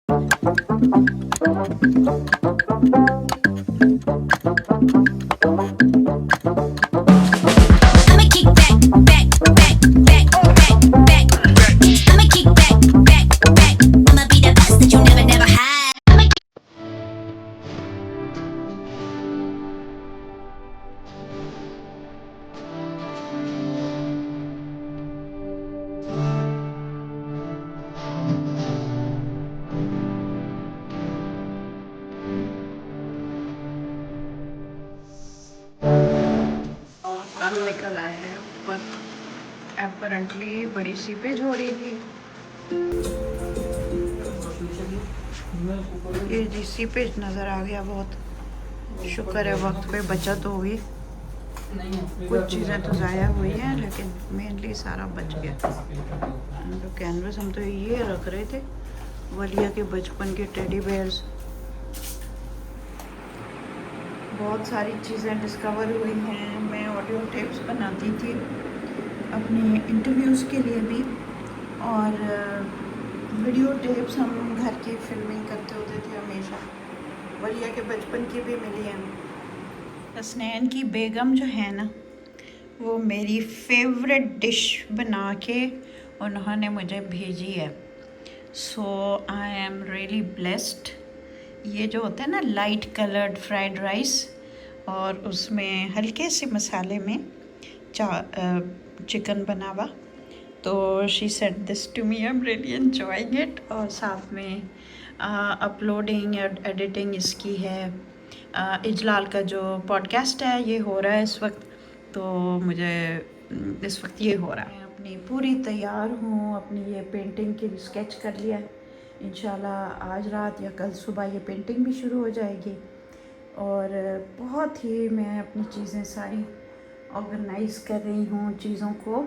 I'ma kick back, back, back, back, back, back. I'ma kick back, back, back. I'ma be the best that you never, never had. कल निकल आए हैं ऊपर। Apparently बड़ी seepage हो रही थी। ये जी सीपेज नज़र आ गया। बहुत शुक्र है वक्त पे बचत हो गई। कुछ चीज़ें तो ज़ाया हुई हैं लेकिन मेनली सारा बच गया। तो कैनवस हम तो ये रख रहे थे, वलिया के बचपन के टेडी बेयर्स। बहुत सारी चीज़ें डिस्कवर हुई हैं। मैं ऑडियो टेप्स बनाती थी अपने इंटरव्यूज़ के लिए भी, और वीडियो टेप्स हम घर की फिल्मिंग करते होते थे हमेशा। वलिया के बचपन की भी मिली हैं। हसनैन की बेगम जो है ना, वो मेरी फेवरेट डिश बना के उन्होंने मुझे भेजी है। सो आई एम रियली ब्लेस्ड। ये जो होता है ना लाइट कलर्ड फ्राइड राइस, और उसमें हल्के से मसाले में चिकन बना हुआ। तो she said this to me, I am really enjoying it. और साथ में अपलोडिंग एडिटिंग इसकी है। इजलाल का जो पॉडकास्ट है ये हो रहा है इस वक्त, तो मुझे इस वक्त ये हो रहा है। मैं अपनी पूरी तैयार हूँ। अपनी ये पेंटिंग की स्केच कर लिया है। इंशाल्लाह आज रात या कल सुबह ये पेंटिंग भी शुरू हो जाएगी। और बहुत ही मैं अपनी चीज़ें सारी ऑर्गेनाइज़ कर रही हूँ चीज़ों को,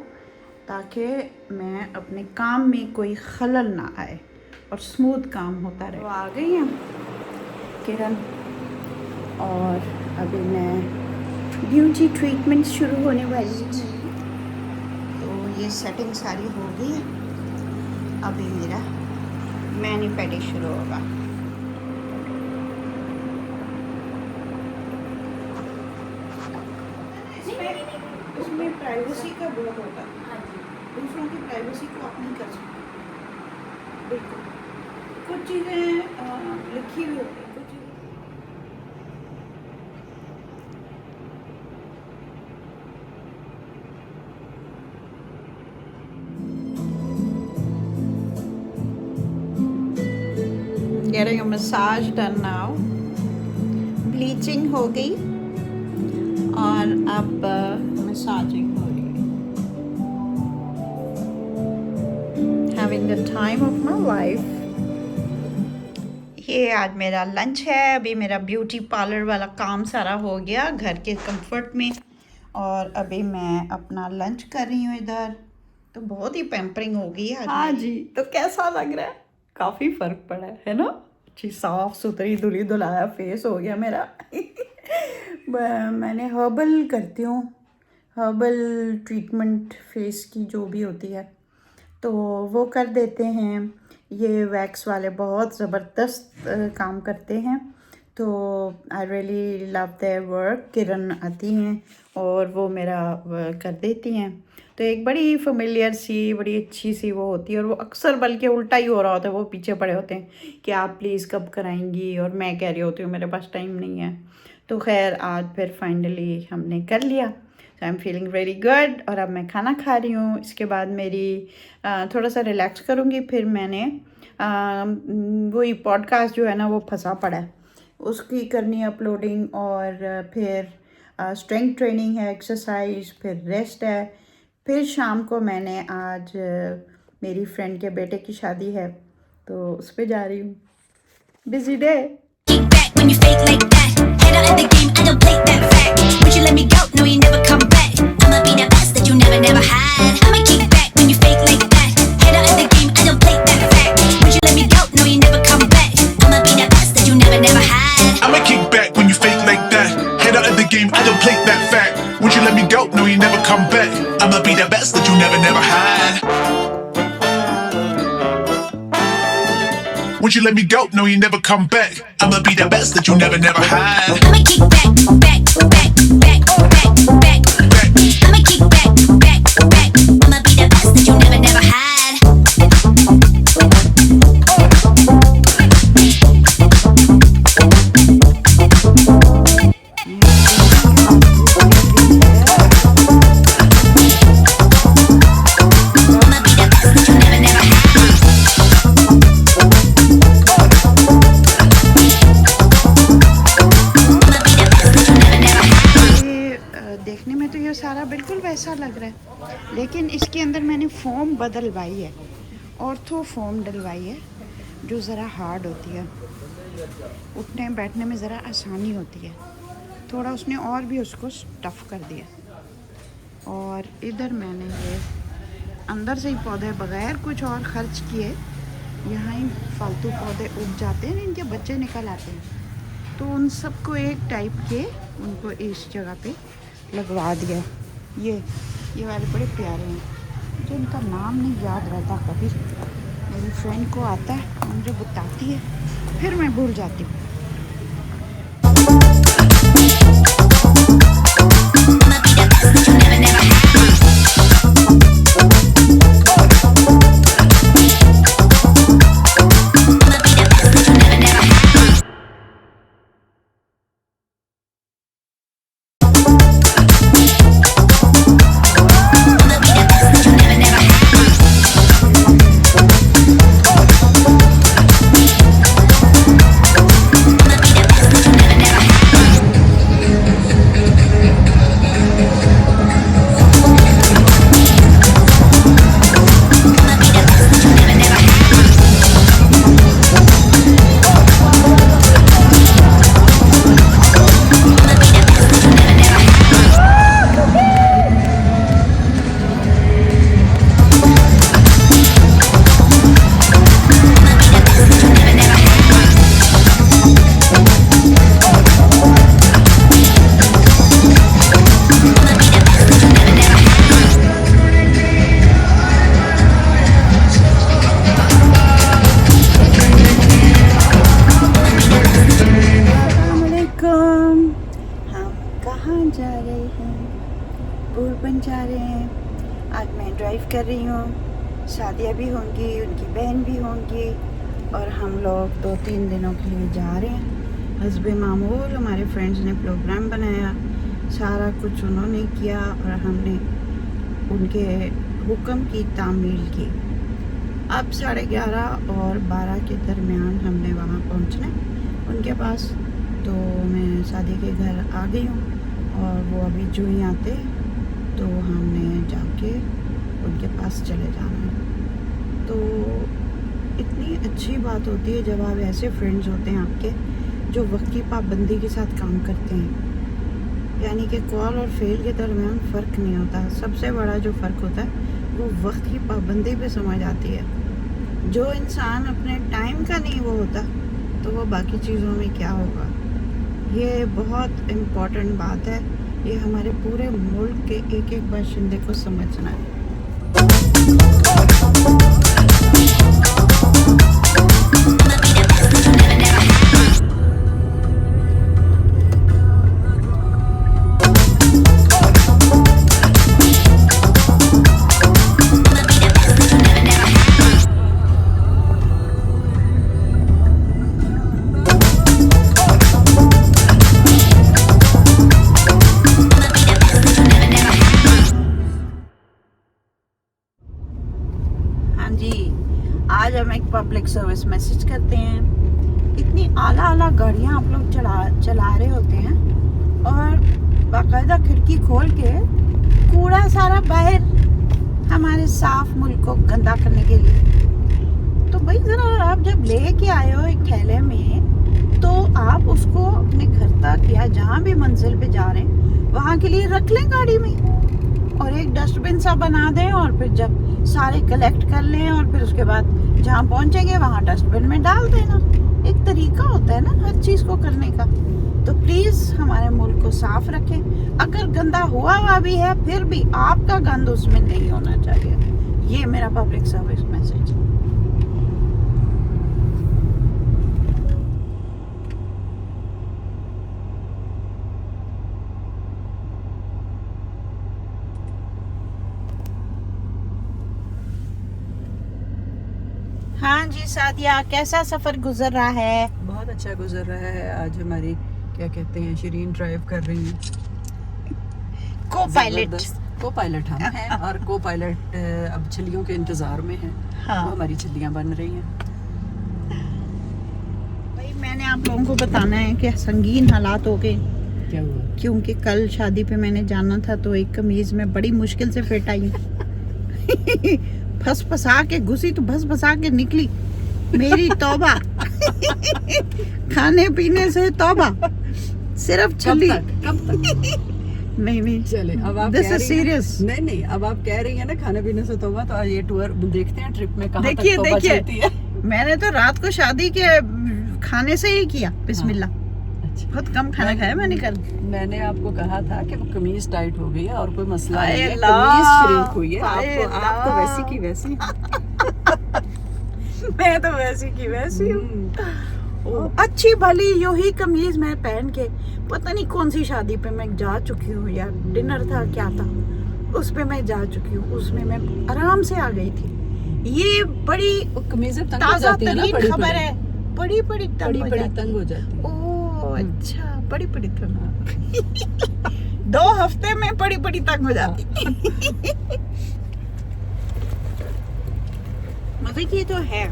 ताकि मैं अपने काम में कोई खलल ना आए और स्मूथ काम होता रहे। तो आ गई हैं किरण, और अभी मैं ब्यूटी ट्रीटमेंट शुरू होने वाली है। तो ये सेटिंग सारी हो गई है। अभी मेरा मैनी पेडी शुरू होगा। इसमें प्राइवेसी का बहुत होता है। दूसरों की प्राइवेसी को आप नहीं कर सकते। बिल्कुल कुछ चीज़ें लिखी हुई होती हैं, कुछ चीज़ें getting a massage done now. Bleaching हो गई और अब मसाजिंग हो रही है। Having the time of my life. ये आज मेरा लंच है। अभी मेरा ब्यूटी पार्लर वाला काम सारा हो गया घर के कंफर्ट में, और अभी मैं अपना लंच कर रही हूँ इधर। तो बहुत ही पैम्परिंग हो गई आज। हाँ जी, तो कैसा लग रहा है? काफ़ी फ़र्क पड़ा है ना? अच्छी साफ़ सुथरी धुली धुलाया फेस हो गया मेरा। मैंने हर्बल करती हूँ, हर्बल ट्रीटमेंट फेस की जो भी होती है तो वो कर देते हैं। ये वैक्स वाले बहुत ज़बरदस्त काम करते हैं। तो I really love their work. Kiran आती हैं और वो मेरा कर देती हैं। तो एक बड़ी फेमिलियर सी, बड़ी अच्छी सी वो होती है, और वो अक्सर बल्कि उल्टा ही हो रहा होता है। वो पीछे पड़े होते हैं कि आप प्लीज़ कब कराएंगी, और मैं कह रही होती हूँ मेरे पास टाइम नहीं है। तो खैर आज फिर फाइनली हमने कर लिया। I am feeling very good. और अब मैं खाना खा रही हूँ। इसके बाद मेरी थोड़ा सा रिलैक्स करूँगी। फिर मैंने वही पॉडकास्ट जो है ना वो फंसा पड़ा है, उसकी करनी अपलोडिंग, और फिर स्ट्रेंथ ट्रेनिंग है, एक्सरसाइज, फिर रेस्ट है। फिर शाम को मैंने आज मेरी फ्रेंड के बेटे की शादी है तो उस पर जा रही हूँ। Busy day. Kick back when you fake like that. Head out of the game, I don't play that fact. Would you let me go? No, you never come back. I'ma be the best that you never, never had. I'ma kick back when you fake like that. Head out of the game, I don't play that fact. Would you let me go? No, you never come back. I'ma be the best that you never, never had. I'ma kick back when you fake like that. Head out of the game, I don't play that fact. Would you let me go? No, you never come back. I'ma be the best that you never, never had. Once you let me go, no, you never come back. I'ma be the best that you never had. I'ma kick back, back, back, back, back, back. I'ma kick back, back, back. I'ma be the best that you never had. I'ma be the best that you never had. I'ma be the best that you never had. ये देखने में तो ये सारा बिल्कुल वैसा लग रहा है, लेकिन इसके अंदर मैंने फोम बदलवाई है, ऑर्थो फोम डलवाई है, जो ज़रा हार्ड होती है, उठने बैठने में ज़रा आसानी होती है। थोड़ा उसने और भी उसको टफ कर दिया। और इधर मैंने ये अंदर से ही पौधे बगैर कुछ और खर्च किए, यहाँ ही फालतू पौधे उग जाते हैं, इनके बच्चे निकल आते हैं, तो उन सबको एक टाइप के उनको इस जगह पे लगवा दिया। ये वाले बड़े प्यारे हैं, मुझे इनका नाम नहीं याद रहता, कभी मेरी फ्रेंड को आता है मुझे बताती है, फिर मैं भूल जाती हूँ। I'ma be the best that you never had. I'ma be the best that you never had. I'ma be the best that you never had. I'ma be the best that you never had. I'ma be the best that you never had. I'ma be the best that you never had. I'ma be the best that you never had. I'ma be the best that you never had. अस्सलामुअलैकुम। हम कहाँ जा रहे हैं? बुरबन जा रहे हैं। आज मैं ड्राइव कर रही हूँ, शादियाँ भी होंगी, उनकी बहन भी होंगी, और हम लोग 2-3 दिनों के लिए जा रहे हैं। हस्बे मामूल हमारे फ्रेंड्स ने प्रोग्राम बनाया, सारा कुछ उन्होंने किया और हमने उनके हुक्म की तामील की। अब 11:30 और 12 के दरमियान हमने वहाँ पहुँचना है उनके पास। तो मैं शादी के घर आ गई हूँ और वो अभी जो ही आते तो हमने जाके उनके पास चले जाना है। तो इतनी अच्छी बात होती है जब आप ऐसे फ्रेंड्स होते हैं आपके जो वक्त की पाबंदी के साथ काम करते हैं, यानी कि कॉल और फेल के दरमियान फ़र्क नहीं होता। सबसे बड़ा जो फ़र्क होता है वो वक्त की पाबंदी पे समझ आती है। जो इंसान अपने टाइम का नहीं वो होता तो वो बाकी चीज़ों में क्या होगा। ये बहुत इम्पॉर्टेंट बात है, ये हमारे पूरे मुल्क के एक एक बाशिंदे को समझना है। I'ma be the best that you never had. I'ma be the best that you never had. I'ma be the best that you never had. हाँ जी, आज हम एक पब्लिक सर्विस मैसेज करते हैं। इतनी आला गाड़ियाँ आप लोग चला रहे होते हैं और बाकायदा खिड़की खोल के कूड़ा सारा बाहर हमारे साफ मुल्क को गंदा करने के लिए। तो भाई ज़रा आप जब लेके आए हो एक थैले में तो आप उसको अपने घर तक या जहाँ भी मंजिल पे जा रहे हैं वहाँ के लिए रख लें गाड़ी में, और एक डस्टबिन सा बना दें, और फिर जब सारे कलेक्ट कर लें और फिर उसके बाद जहाँ पहुँचेंगे वहाँ डस्टबिन में डाल देना। एक तरीका होता है ना हर चीज़ को करने का। तो प्लीज़ हमारे मुल्क को साफ रखें। अगर गंदा हुआ भी है फिर भी आपका गंद उसमें नहीं होना चाहिए। ये मेरा पब्लिक सर्विस मैसेज है। सादिया, कैसा सफर गुजर रहा है? बहुत अच्छा गुजर रहा है। आज हमारी क्या कहते हैं, शिरीन ड्राइव कर रही है। को पायलट। को पायलट हम हैं और को पायलट अब छलियों के इंतजार में है। हाँ। वो हमारी छलियां बन रही हैं। भाई मैंने आप लोगों को बताना है कि संगीन हालात हो गए, क्या हुआ? क्योंकि कल शादी पे मैंने जाना था तो एक कमीज में बड़ी मुश्किल से फिट आई। फंस फंसा के घुसी तो फंस फंसा के निकली। मेरी तौबा। खाने पीने से तौबा, सिर्फ छली। कब तक? नहीं चले, अब आप दिस कह इज रही हैं- सीरियस। नहीं, अब आप कह रही हैं ना खाने पीने से तौबा, तो आज ये टूर देखते हैं ट्रिप में कहाँ तक देखिए तौबा चलती है। मैंने तो रात को शादी के खाने से ही किया बिस्मिल्लाह। अच्छा। बहुत कम खाना खाया मैंने कल। मैंने आपको कहा था कि वो कमीज टाइट हो गई है और कोई मसला हाय नहीं है, अल्लाह, कमीज श्रिंक हुई है। हाय आप तो अल्लाह। वैसी की वैसी मैं तो वैसी की वैसी हूँ। हूँ। अच्छी भली यूं ही कमीज मैं पहन के पता नहीं कौन सी शादी पे मैं जा चुकी हूँ यार, डिनर था क्या था, उस पे मैं जा चुकी हूँ, उसमें मैं आराम से आ गई थी। ये बड़ी वो कमीजें तंग हो ताजा जाती है ना, तरीन बड़ी खबर बड़ी। है। बड़ी बड़ी बड़ी बड़ी तंग हो जाती है। ओह अच्छा, बड़ी बड़ी तंग। 2 हफ्ते में बड़ी बड़ी तंग हो जाती। मजे की तो है।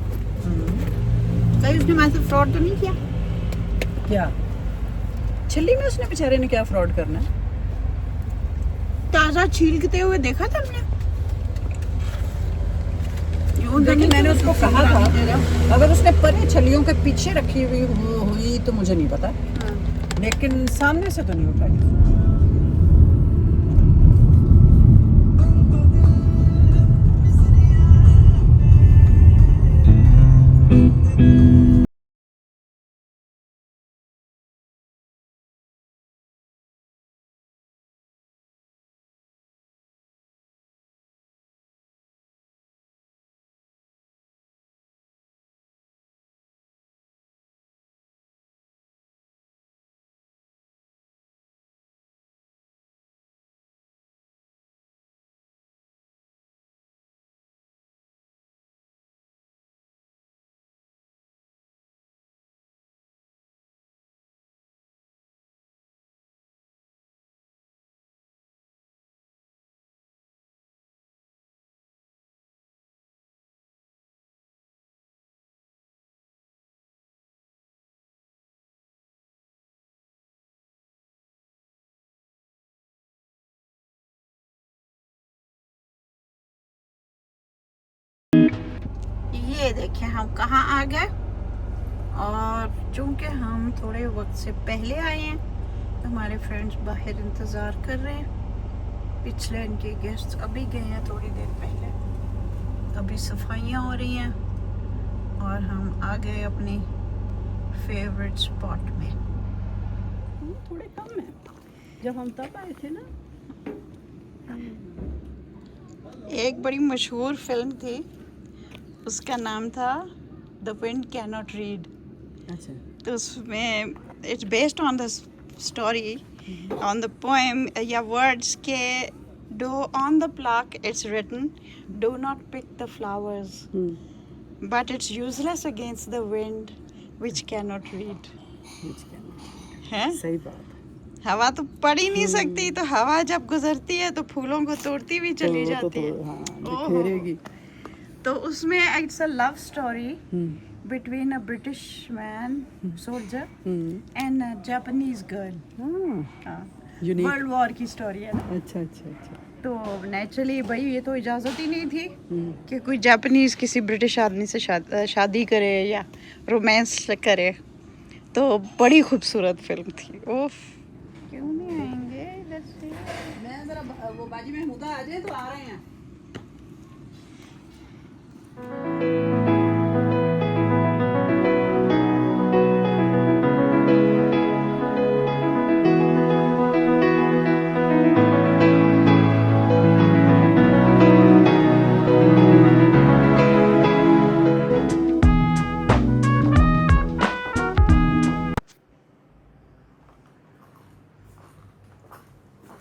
कहीं उसने मेरे से फ्रॉड तो नहीं किया? क्या छल्ली में उसने बेचारे ने क्या फ्रॉड करना है? ताजा छीलते हुए देखा था हमने। लेकिन मैंने उसको कहा था अगर उसने परे छलियों के पीछे रखी हुई तो मुझे नहीं पता, लेकिन सामने से तो नहीं उठाई। ये देखिए हम कहाँ आ गए, और चूंकि हम थोड़े वक्त से पहले आए हैं तो हमारे फ्रेंड्स बाहर इंतज़ार कर रहे हैं। पिछले इनके गेस्ट अभी गए हैं थोड़ी देर पहले। अभी सफाइयाँ हो रही हैं और हम आ गए अपनी फेवरेट स्पॉट में। थोड़े कम है, जब हम तब आए थे ना। एक बड़ी मशहूर फिल्म थी, उसका नाम था द विंड कैनॉट रीड। अच्छा। तो उसमें it's based on the story, on the poem या वर्ड्स के do on the plaque it's written do not pick the flowers but it's useless against the wind which cannot read. है सही बात। हवा तो पढ़ ही नहीं सकती, तो हवा जब गुजरती है तो फूलों को तोड़ती भी चली जाती है। हाँ, ओहो। बिखेरेगी। तो उसमें it's a love story between a British man soldier and a Japanese girl. Unique. World war की स्टोरी है ना। अच्छा अच्छा अच्छा। तो नेचुरली भाई ये तो इजाज़त ही नहीं थी कि कोई जापानीज किसी ब्रिटिश आदमी से शादी करे या रोमांस करे। तो बड़ी खूबसूरत फिल्म थी। ओफ, क्यों नहीं आएंगे इधर से? मैं जरा वो बाजी महमूदा आ जाए तो आ रहे हैं।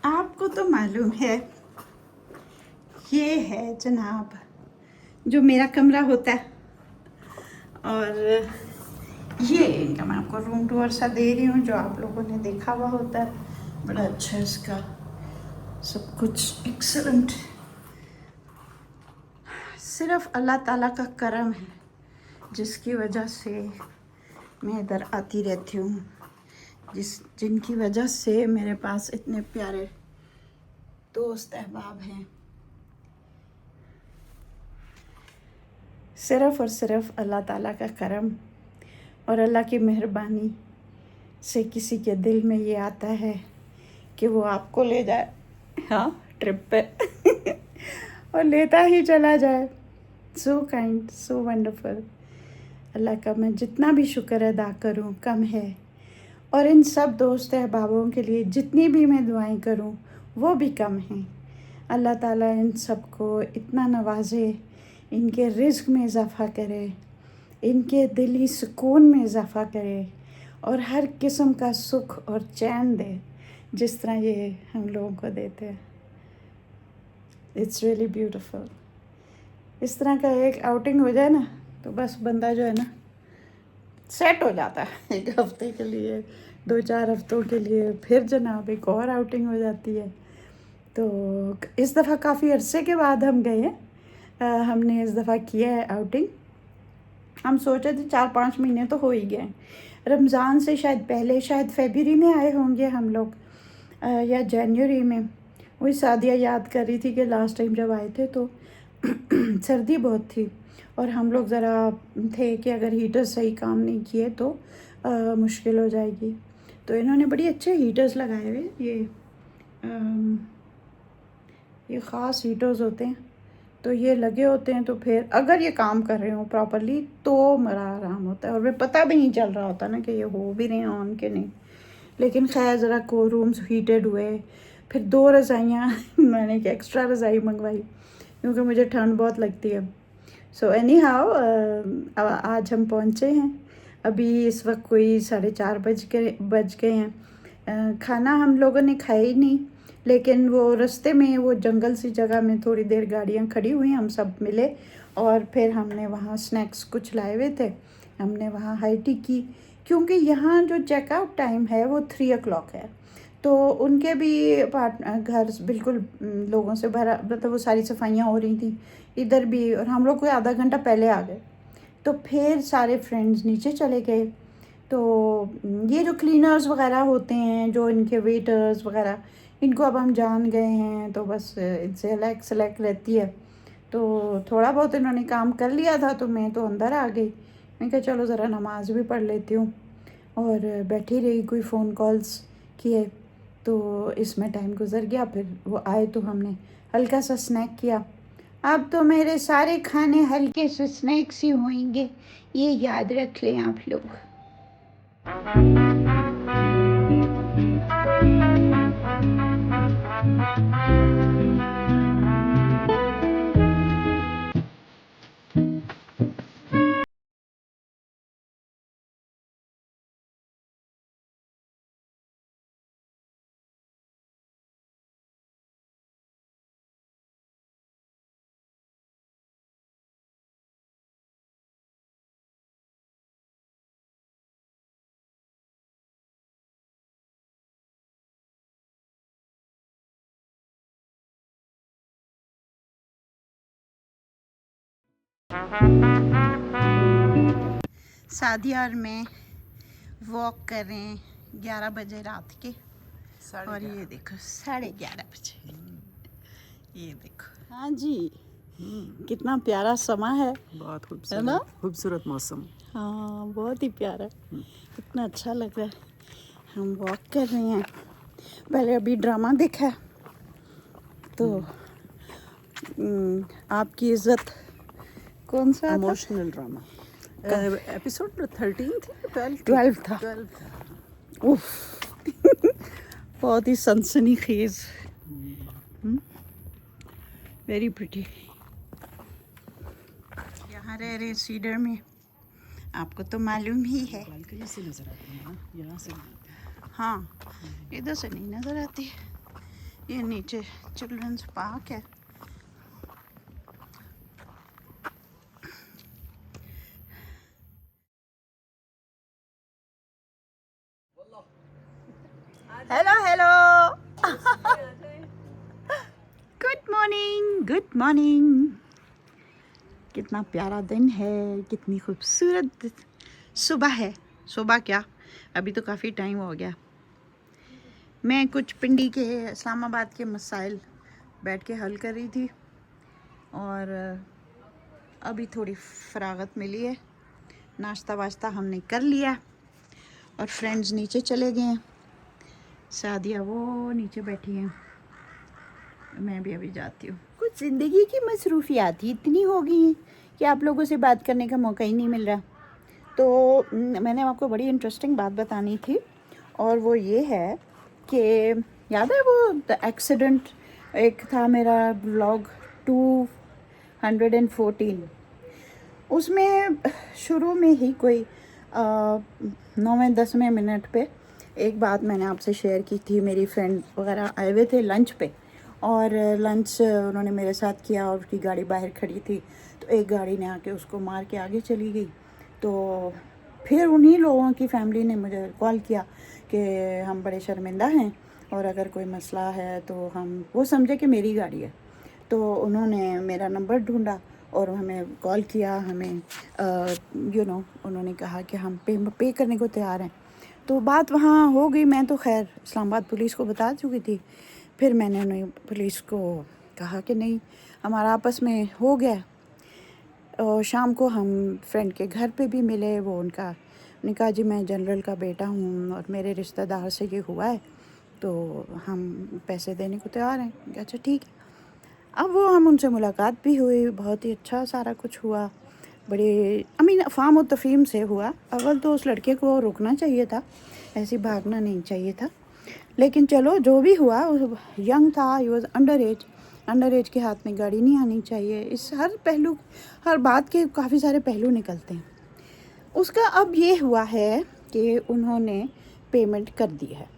आपको तो मालूम है ये है जनाब जो मेरा कमरा होता है, और ये इनका मैं आपको रूम टूर सा दे रही हूँ, जो आप लोगों ने देखा हुआ होता है। बड़ा अच्छा है इसका सब कुछ, एक्सेलेंट। सिर्फ अल्लाह ताला का करम है जिसकी वजह से मैं इधर आती रहती हूँ, जिनकी वजह से मेरे पास इतने प्यारे दोस्त अहबाब हैं। सिर्फ और सिर्फ अल्लाह ताला का करम और अल्लाह की मेहरबानी से किसी के दिल में ये आता है कि वो आपको ले जाए, हाँ, ट्रिप पे और लेता ही चला जाए। So kind, so wonderful. अल्लाह का मैं जितना भी शुक्र अदा करूँ कम है, और इन सब दोस्त अहबाबों के लिए जितनी भी मैं दुआएं करूँ वो भी कम हैं। अल्लाह ताला इन सब को इतना नवाजे, इनके रिज़्क़ में इजाफ़ा करे, इनके दिली सुकून में इजाफ़ा करे और हर किस्म का सुख और चैन दे जिस तरह ये हम लोगों को देते हैं। It's really beautiful. इस तरह का एक आउटिंग हो जाए ना तो बस बंदा जो है ना सेट हो जाता है। एक हफ्ते के लिए, 2-4 हफ्तों के लिए, फिर जनाब एक और आउटिंग हो जाती है। तो इस दफ़ा काफ़ी अरसे के बाद हम गए हैं। हमने इस दफ़ा किया है आउटिंग। हम सोचे थे 4-5 महीने तो हो ही गए। रमज़ान से शायद पहले, शायद फरवरी में आए होंगे हम लोग, या जनवरी में। वही सादिया याद कर रही थी कि लास्ट टाइम जब आए थे तो सर्दी बहुत थी और हम लोग ज़रा थे कि अगर हीटर सही काम नहीं किए तो मुश्किल हो जाएगी। तो इन्होंने बड़ी अच्छे हीटर्स लगाए हुए। ये ख़ास हीटर्स होते हैं, तो ये लगे होते हैं। तो फिर अगर ये काम कर रहे हो प्रॉपरली तो बड़ा आराम होता है, और फिर पता भी नहीं चल रहा होता ना कि ये हो भी रहे हैं ऑन के नहीं। लेकिन खैर ज़रा को रूम्स हीटेड हुए। फिर 2 रज़ाइयाँ मैंने एक एक्स्ट्रा रज़ाई मंगवाई क्योंकि मुझे ठंड बहुत लगती है। सो एनी हाउ आज हम पहुँचे हैं। अभी इस वक्त कोई 4:30 बज गए हैं। खाना हम लोगों ने खाया ही नहीं, लेकिन वो रास्ते में वो जंगल सी जगह में थोड़ी देर गाड़ियाँ खड़ी हुई, हम सब मिले और फिर हमने वहाँ स्नैक्स कुछ लाए हुए थे, हमने वहाँ हाई टी की। क्योंकि यहाँ जो चेकआउट टाइम है वो 3 o'clock है, तो उनके भी घर बिल्कुल लोगों से भरा, मतलब वो सारी सफाइयाँ हो रही थी इधर भी, और हम लोग कोई आधा घंटा पहले आ गए। तो फिर सारे फ्रेंड्स नीचे चले गए। तो ये जो क्लीनर्स वगैरह होते हैं, जो इनके वेटर्स वगैरह, इनको अब हम जान गए हैं, तो बस इनसे अलग सेलेक्ट रहती है। तो थोड़ा बहुत इन्होंने काम कर लिया था तो मैं तो अंदर आ गई। मैं कहा चलो ज़रा नमाज भी पढ़ लेती हूँ, और बैठी रही, कोई फ़ोन कॉल्स किए, तो इसमें टाइम गुजर गया। फिर वो आए तो हमने हल्का सा स्नैक किया। अब तो मेरे सारे खाने हल्के से स्नैक्स ही होंगे, ये याद रख लें आप लोग। सादिया और मैं वॉक कर रहे हैं 11 बजे रात के, और ये देखो 11:30 बजे। ये देखो, हाँ जी, कितना प्यारा समा है, बहुत है ना? खूबसूरत मौसम। हाँ, बहुत ही प्यारा, कितना अच्छा लग रहा है। हम वॉक कर रहे हैं। पहले अभी ड्रामा देखा है, तो आपकी इज्जत कौन सा था? Emotional drama. एपिसोड 13 थी, 12 था। 12 था। उफ बहुत ही सनसनीखेज, वेरी प्रिटी। यहाँ रह रहे सीडर में, आपको तो मालूम ही है। बालकनी से नजर आती है ना, यहाँ से नहीं आती है। हाँ, इधर से नहीं नज़र आती। ये नीचे चिल्ड्रंस पार्क है। Hello hello good morning. कितना प्यारा दिन है, कितनी खूबसूरत सुबह है। सुबह क्या, अभी तो काफ़ी टाइम हो गया। मैं कुछ पिंडी के इस्लामाबाद के मसाइल बैठ के हल कर रही थी और अभी थोड़ी फरागत मिली है। नाश्ता वाश्ता हमने कर लिया और फ्रेंड्स नीचे चले गए हैं। सादिया वो नीचे बैठी हैं, मैं भी अभी जाती हूँ। कुछ ज़िंदगी की मसरूफियात ही इतनी हो गई हैं कि आप लोगों से बात करने का मौका ही नहीं मिल रहा। तो मैंने आपको बड़ी इंटरेस्टिंग बात बतानी थी और वो ये है कि याद है वो एक्सीडेंट एक था मेरा व्लॉग 214, उसमें शुरू में ही कोई 9वें-10वें मिनट पे एक बात मैंने आपसे शेयर की थी। मेरी फ्रेंड वगैरह आए हुए थे लंच पे और लंच उन्होंने मेरे साथ किया और उसकी गाड़ी बाहर खड़ी थी तो एक गाड़ी ने आके उसको मार के आगे चली गई। तो फिर उन्हीं लोगों की फैमिली ने मुझे कॉल किया कि हम बड़े शर्मिंदा हैं और अगर कोई मसला है तो हम, वो समझे कि मेरी गाड़ी है। तो उन्होंने मेरा नंबर ढूंढा और हमें कॉल किया। हमें उन्होंने कहा कि हम पे करने को तैयार हैं। तो बात वहाँ हो गई। मैं तो खैर इस्लामाबाद पुलिस को बता चुकी थी। फिर मैंने उन्हें पुलिस को कहा कि नहीं, हमारा आपस में हो गया। और शाम को हम फ्रेंड के घर पे भी मिले। वो उन्होंने कहा जी मैं जनरल का बेटा हूँ और मेरे रिश्तेदार से ये हुआ है तो हम पैसे देने को तैयार हैं। अच्छा ठीक है। अब वो हम उनसे मुलाकात भी हुई, बहुत ही अच्छा सारा कुछ हुआ। बड़े अफ़ाम और तफ़हीम से हुआ। अव्वल तो उस लड़के को रुकना चाहिए था, ऐसे भागना नहीं चाहिए था। लेकिन चलो जो भी हुआ, यंग था, ही वॉज अंडर एज के हाथ में गाड़ी नहीं आनी चाहिए। इस हर बात के काफ़ी सारे पहलू निकलते हैं। उसका अब ये हुआ है कि उन्होंने पेमेंट कर दी है।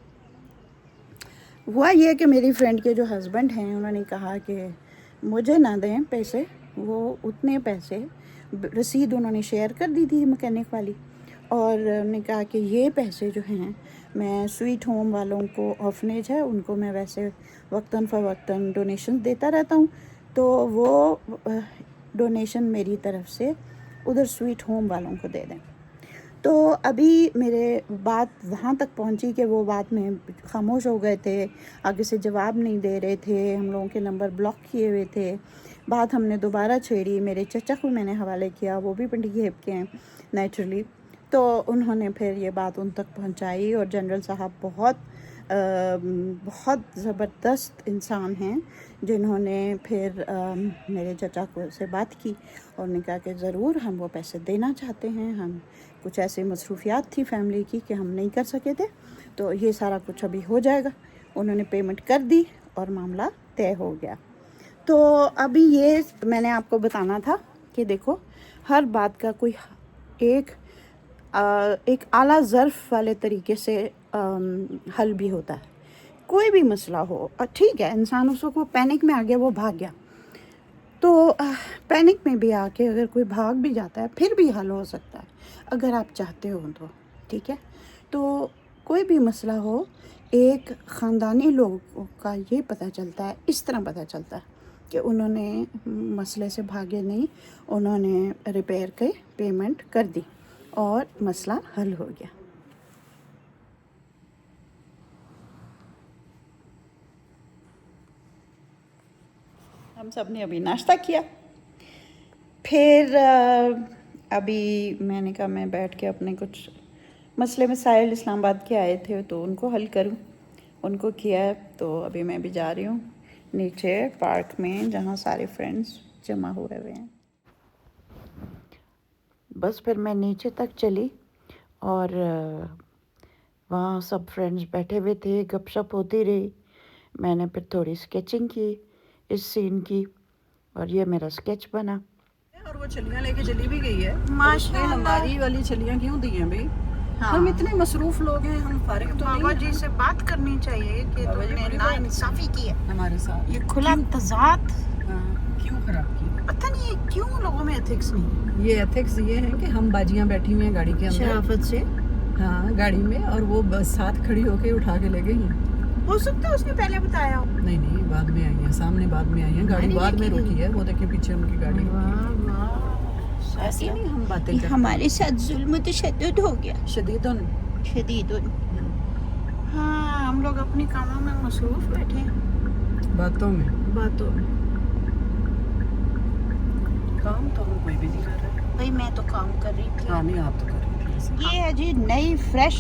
हुआ ये कि मेरी फ्रेंड के जो हस्बैंड हैं उन्होंने कहा कि मुझे ना दें पैसे, वो उतने पैसे, रसीद उन्होंने शेयर कर दी थी मैकेनिक वाली और उन्होंने कहा कि ये पैसे जो हैं मैं स्वीट होम वालों को, ऑर्फनेज है उनको मैं वैसे वक्तन फ़वक्तन डोनेशन देता रहता हूँ, तो वो डोनेशन मेरी तरफ से उधर स्वीट होम वालों को दे दें। तो अभी मेरे बात वहाँ तक पहुँची कि वो बात में खामोश हो गए थे, आगे से जवाब नहीं दे रहे थे, हम लोगों के नंबर ब्लॉक किए हुए थे। बात हमने दोबारा छेड़ी, मेरे चचा को मैंने हवाले किया, वो भी पिंडी घेप के हैं नेचुरली। तो उन्होंने फिर ये बात उन तक पहुँचाई और जनरल साहब बहुत ज़बरदस्त इंसान हैं जिन्होंने फिर मेरे चचा को से बात की और उन्होंने कहा कि ज़रूर हम वो पैसे देना चाहते हैं। हम कुछ ऐसी मसरूफियात थी फैमिली की कि हम नहीं कर सके थे, तो ये सारा कुछ अभी हो जाएगा। उन्होंने पेमेंट कर दी और मामला तय हो गया। तो अभी ये मैंने आपको बताना था कि देखो हर बात का कोई एक आला ज़र्फ़ वाले तरीके से हल भी होता है। कोई भी मसला हो, ठीक है, इंसान उस वक्त वो पैनिक में आ गया, वो भाग गया, तो पैनिक में भी आके अगर कोई भाग भी जाता है फिर भी हल हो सकता है अगर आप चाहते हो तो, ठीक है। तो कोई भी मसला हो, एक ख़ानदानी लोगों का ये पता चलता है, इस तरह पता चलता है कि उन्होंने मसले से भागे नहीं, उन्होंने रिपेयर के पेमेंट कर दी और मसला हल हो गया। हम सब ने अभी नाश्ता किया, फिर अभी मैंने कहा मैं बैठ के अपने कुछ मसले मसाइल इस्लामाबाद के आए थे तो उनको हल करूं। उनको किया, तो अभी मैं भी जा रही हूँ नीचे पार्क में जहाँ सारे फ्रेंड्स जमा हुए हैं। बस फिर मैं नीचे तक चली और वहाँ सब फ्रेंड्स बैठे हुए थे, गपशप होती रही। मैंने फिर थोड़ी स्केचिंग की इस सीन की और ये मेरा स्केच बना। और वो छलियां लेके चली भी गई है। माशाअल्लाह। हमारी वाली छलियां क्यों दी हैं भाई? हाँ। हम इतने मसरूफ लोग हैं, हम फारिग तो बाबा नहीं जी से बात करनी चाहिए कि बाबा जी तुमने बड़ी नाइंसाफी की है हमारे साथ। ये खुला तजाद। क्यों खराब की? पता नहीं ये क्यों लोगों में एथिक्स नहीं। ये एथिक्स ये है कि हम बाजियां बैठी हुई हैं गाड़ी के अंदर शराफत से हाँ गाड़ी में, और वो बस साथ खड़ी होके उठा के ले गई हैं। हो सकता है उसने पहले बताया हो। नहीं नहीं, बाद में आई है, सामने बाद में आई है, गाड़ी नहीं बाद में देखी रुकी है, वो देखिए पीछे उनकी गाड़ी रुकी है। वाह ऐसे नहीं हम बातें करते। हमारे साथ जुल्म तशद्दुद हो गया, शदीदुन। शदीदुन। हाँ, हम लोग अपने कामों में मसरूफ बैठे हैं, बातों में बातों में। काम तो हम कोई भी नहीं कर रहे। भाई मैं तो काम कर रही थी। हाँ नहीं, आप तो कर रही थी ऐसे। ये है जी नई फ्रेश,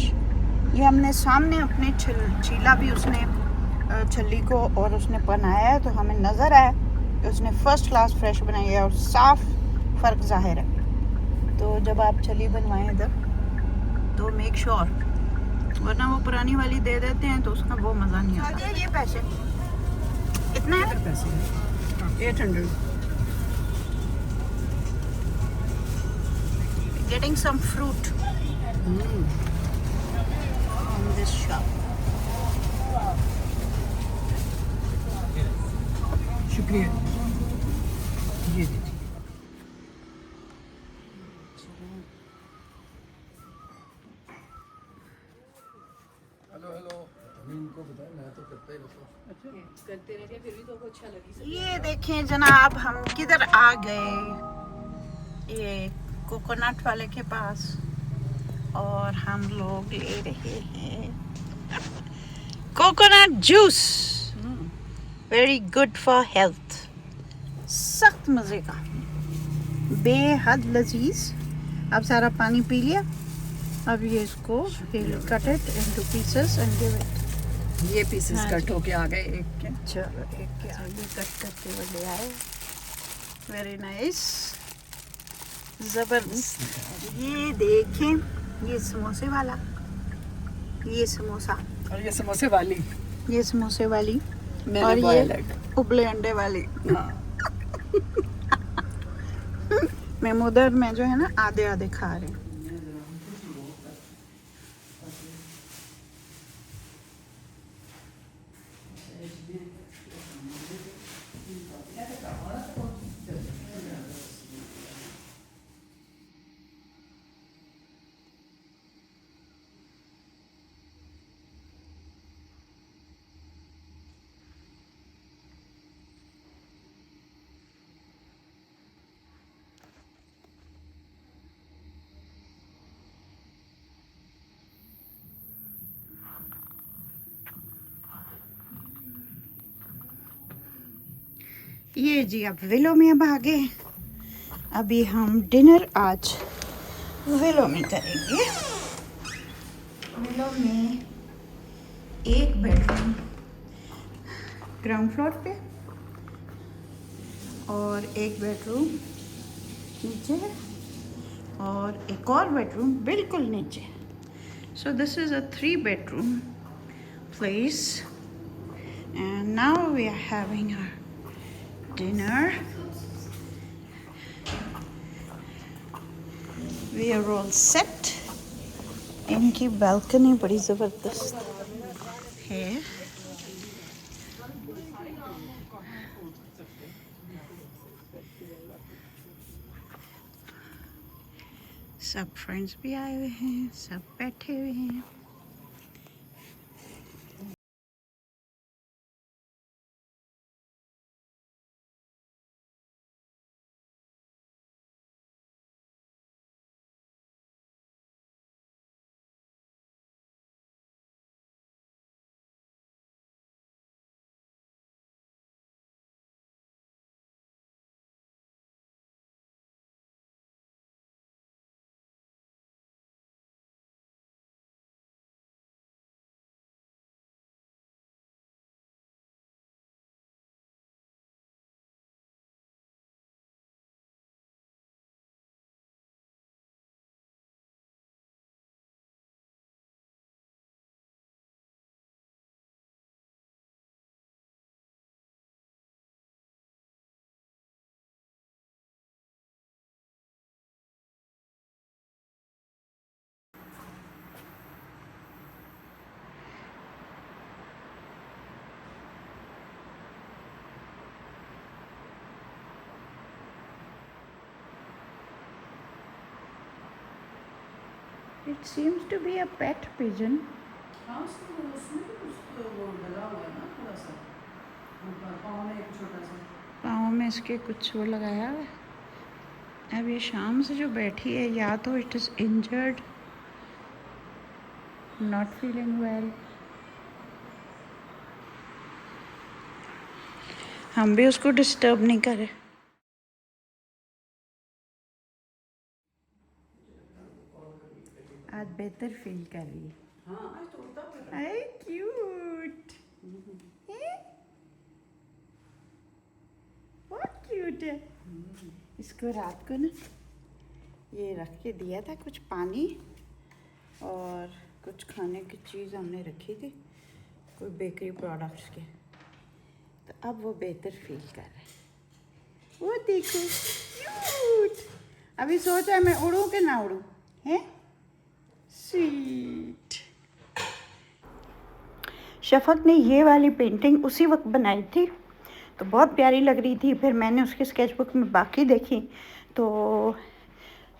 ये हमने सामने अपने छीला भी उसने छल्ली को और उसने बनाया है, तो हमें नज़र आया कि उसने फर्स्ट क्लास फ्रेश बनाई है और साफ फ़र्क ज़ाहिर है। तो जब आप छल्ली बनवाएं इधर तो मेक श्योर, वरना वो पुरानी वाली दे देते हैं तो उसका वो मज़ा नहीं आता। ये पैसे कितने हैं? पैसे हैं 800। Getting some fruit from this shop. शुक्रिया। ये दीजिए। ये देखें जनाब, हम किधर आ गए, ये कोकोनट वाले के पास, और हम लोग ले रहे हैं coconut juice, very good for health, सख्त मज़े का, बेहद लजीज। अब सारा पानी पी लिया, अब ये इसको cut it into pieces and give it. ये पीसेस हाँ कट जी। होके आ गए एक के। चलो एक के आगे कट करके वो ले आए, वेरी नाइस, ज़बरदस्त। ये देखें, ये समोसे वाला, ये समोसा, और ये समोसे वाली, ये समोसे वाली, मैंने और boiled ये egg। उबले अंडे वाली। हाँ। मेमूदर में जो है ना आधे आधे खा रहे हैं। ये जी अब विलो में अब आ गए, अभी हम डिनर आज विलो में करेंगे। विलो में एक बेडरूम ग्राउंड फ्लोर पे और एक बेडरूम नीचे है और एक और बेडरूम बिल्कुल नीचे। So this is a 3 bedroom place and now we are having our dinner. We are all set. इनकी बालकनी बड़ी ज़बरदस्त है। सब फ्रेंड्स भी आए हुए हैं, सब बैठे हुए हैं। It seems to be a pet pigeon. हाँ उसमें भी कुछ वो लगा हुआ है ना थोड़ा सा ऊपर पाँव में एक छोटा सा पाँव में इसके कुछ वो लगाया हुआ है। अब ये शाम से जो बैठी है या तो it is injured, not feeling well. हम भी उसको डिस्टर्ब नहीं करें। आज बेहतर फील कर रही है। हाँ आज तो उड़ता फिर अरे क्यूट, बहुत क्यूट है। इसको रात को ना ये रख के दिया था कुछ पानी और कुछ खाने की चीज़ हमने रखी थी, कोई बेकरी प्रोडक्ट्स के, तो अब वो बेहतर फील कर रहा है। वो देखो क्यूट। अभी सोचा है मैं उड़ूं कि ना उड़ूं, हैं? स्वीट। शफक ने ये वाली पेंटिंग उसी वक्त बनाई थी तो बहुत प्यारी लग रही थी। फिर मैंने उसके स्केचबुक में बाकी देखी तो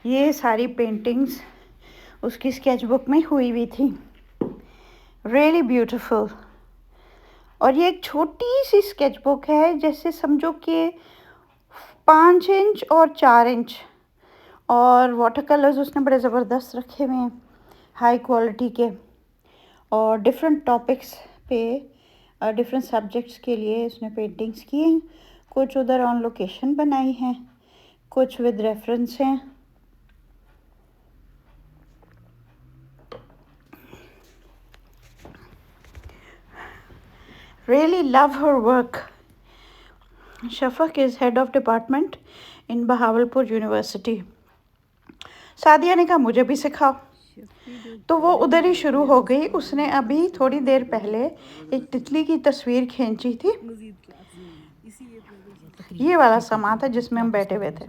ये सारी पेंटिंग्स उसकी स्केचबुक में हुई हुई थी। Really beautiful. और ये एक छोटी सी स्केचबुक है, जैसे समझो कि 5 इंच और 4 इंच, और वाटर कलर्स उसने बड़े ज़बरदस्त रखे हुए हैं, हाई क्वालिटी के, और डिफरेंट टॉपिक्स पे डिफरेंट सब्जेक्ट्स के लिए उसने पेंटिंग्स की हैं। कुछ उधर ऑन लोकेशन बनाई हैं, कुछ विद रेफरेंस हैं। Really love her work. Shafak is head of department in Bahawalpur University. Sadia ने कहा मुझे भी सिखाओ, तो वो उधर ही शुरू हो गई। उसने अभी थोड़ी देर पहले एक तितली की तस्वीर खींची थी। ये वाला सामान था जिसमें हम बैठे हुए थे।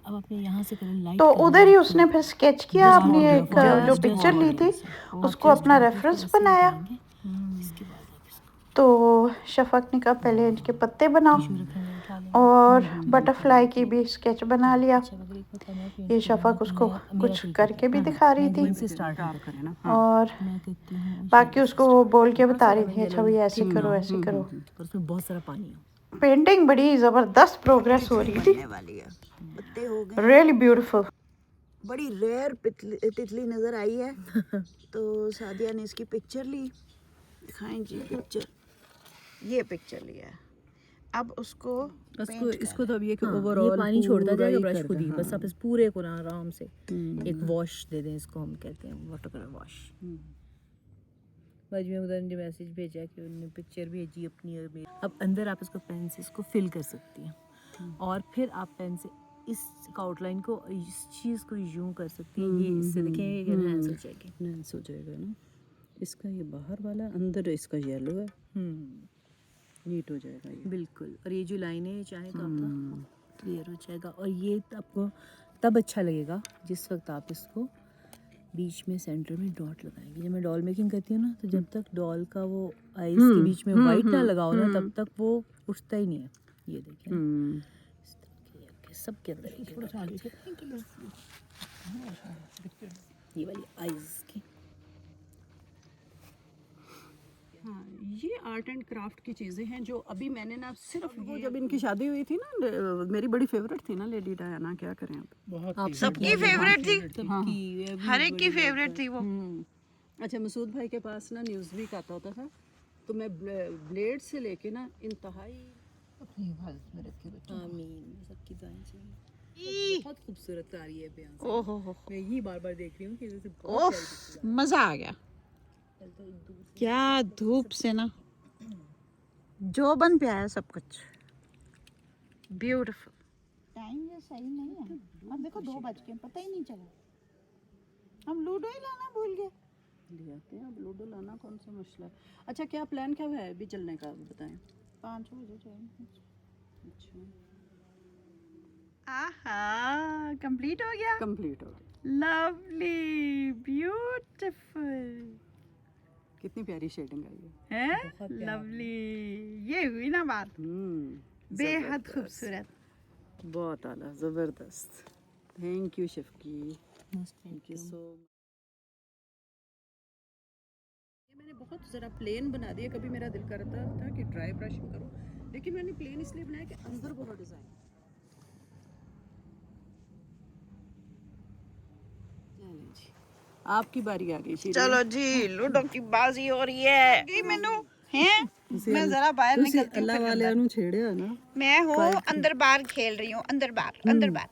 अब अपने यहाँ से करो लाइट तो उधर ही उसने फिर स्केच किया, अपनी एक जो पिक्चर ली थी उसको अपना रेफरेंस बनाया। तो शफक ने कहा पहले इनके पत्ते बनाओ, और बटरफ्लाई की भी स्केच बना लिया। ये शफक उसको कुछ करके भी दिखा रही थी और बाकी उसको वो बोल के बता रही थी, अच्छा भैया ऐसे करो ऐसे करो। उसमें बहुत सारा पानी है। पेंटिंग बड़ी ज़बरदस्त प्रोग्रेस हो रही थी, रियली ब्यूटीफुल। बड़ी रेयर तितली नज़र आई है तो सादिया ने इसकी पिक्चर ली। दिखाएं जी पिक्चर, ये पिक्चर लिया है। अब उसको इसको तो अब ये ओवरऑल ये पानी छोड़ता जाएगा ब्रश खुद ही, बस आप इस पूरे को ना आराम से एक वॉश दे दें। इसको हम कहते हैं वाटर कलर वॉश। बाद में उधर ने मैसेज भेजा कि उन्होंने पिक्चर भेजी अपनी और मेरी। अब अंदर आप इसको पेन से इसको फिल कर सकती हैं और फिर आप पेन से इस आउटलाइन को, इस चीज़ को यूं कर सकती हैं। ये इससे देखें एनहांस हो जाएगी, एनहांस हो जाएगा ना। इसका ये बाहर वाला, अंदर इसका येलो है, नीट हो जाएगा ये बिल्कुल। और ये जो लाइनें चाहें तो आपका क्लियर हो जाएगा। और ये आपको तब अच्छा लगेगा जिस वक्त आप इसको बीच में सेंटर में डॉट लगाएंगे। जब मैं डॉल मेकिंग करती हूँ ना, तो जब तक डॉल का वो आईज के बीच में वाइट ना लगाओ ना, तब तक वो उठता ही नहीं है। ये देखें इस तरह के सबके अंदर ये वाली आईज की। हाँ, ये आर्ट एंड क्राफ्ट की चीज़ें हैं जो अभी मैंने ना सिर्फ वो जब इनकी शादी हुई थी ना, मेरी बड़ी फेवरेट थी ना लेडी डायना। क्या करें अब, सबकी फेवरेट थी, हर एक की फेवरेट थी वो। अच्छा, मसूद भाई के पास ना न्यूज़ वीक आता होता था, तो मैं ब्लेड से लेके ना इंतहाई अपनी हिफाजत में रख के बच्चों। आमीन, सबकी दुआएं चाहिए। बहुत खूबसूरत आ रही है बयान से। ओहो हो, मैं यही बार बार देख रही हूँ कि जैसे बहुत ओह मज़ा आ गया। क्या धूप से ना जो बन पे आया सब कुछ ब्यूटीफुल। टाइम ये सही नहीं है। अब देखो 2 बज गए, पता ही नहीं चला। हम लूडो ही लाना भूल गए। ले आते हैं, अब लूडो लाना कौन सा मसला है। अच्छा, क्या प्लान क्या है अभी चलने का, बताएं। 5 बजे जाएंगे। अच्छा, आहा, कंप्लीट हो गया। कंप्लीट हो गया। लवली, ब्यूटीफुल, कितनी प्यारी शेडिंग आई है। है लवली। ये हुई ना बात, बेहद खूबसूरत। बहुत आला, ज़बरदस्त। Thank you Shifki. Thank you so ये मैंने बहुत ज़रा प्लेन बना दिया। कभी मेरा दिल करता था कि ड्राई ब्रशिंग करूं, लेकिन मैंने प्लेन इसलिए बनाया कि अंदर बहुत डिज़ाइन। चलें जी, आपकी बारी आ गई शीरी। चलो जी, लूडो की बाजी हो रही है कि मैनू हैं। मैं जरा बाहर निकलती हूँ, अल्लाह फिर वाले अंदर। नु छेड़िया ना। मैं हूँ अंदर बाहर खेल रही हूँ, अंदर बाहर।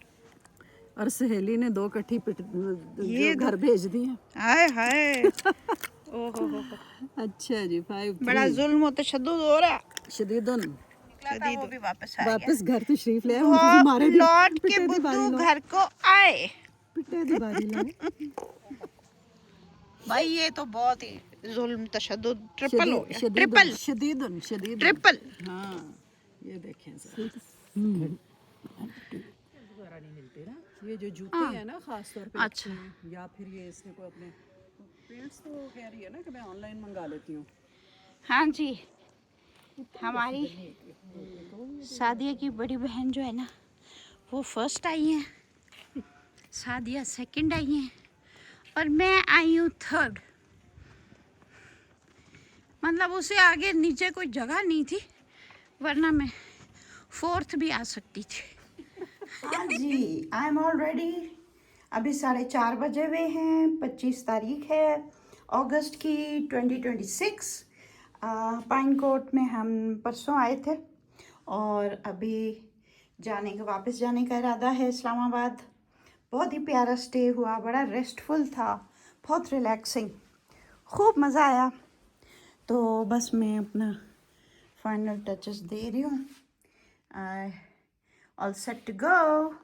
और सहेली ने 2 कट्ठी ये जो घर भेज दी हैं। हाय हाय ओहो हो अच्छा जी, 5 बड़ा जुल्म और तशद्दुद हो रहा है। शदीदन वो भी वापस आ गया। वापस घर तशरीफ ले आए। वो हम किसी मारे दी लौट के पिटे दी बुद्धू बारी लो, घर को आए। पिटे दी बारी लाए। भाई ये तो बहुत ही जुल्म तशद्दुद ट्रिपल हो गया। शदीदन ट्रिपल। हाँ, ये देखें सर। दोबारा नहीं मिलते ना ये जो जूते हैं ना, खास तौर पे अच्छा। या फिर ये इसने को अपने पेंट्स तो कह रही है ना कि मैं ऑनलाइन मंगा लेती हूँ। हाँ जी, हमारी सादिया की बड़ी बहन जो है ना, वो फर्स्ट आई हैं, सादिया सेकंड आई हैं और मैं आई हूँ थर्ड। मतलब उसे आगे नीचे कोई जगह नहीं थी, वरना मैं फोर्थ भी आ सकती थी। हाँ जी, आई एम ऑल रेडी। अभी 4:30 बजे हुए हैं। 25 तारीख है अगस्त की 2026। पाइन कोट में हम परसों आए थे और अभी वापस जाने का इरादा है इस्लामाबाद। बहुत ही प्यारा स्टे हुआ, बड़ा रेस्टफुल था, बहुत रिलैक्सिंग, खूब मज़ा आया। तो बस मैं अपना फाइनल टचेस दे रही हूँ। All set to go.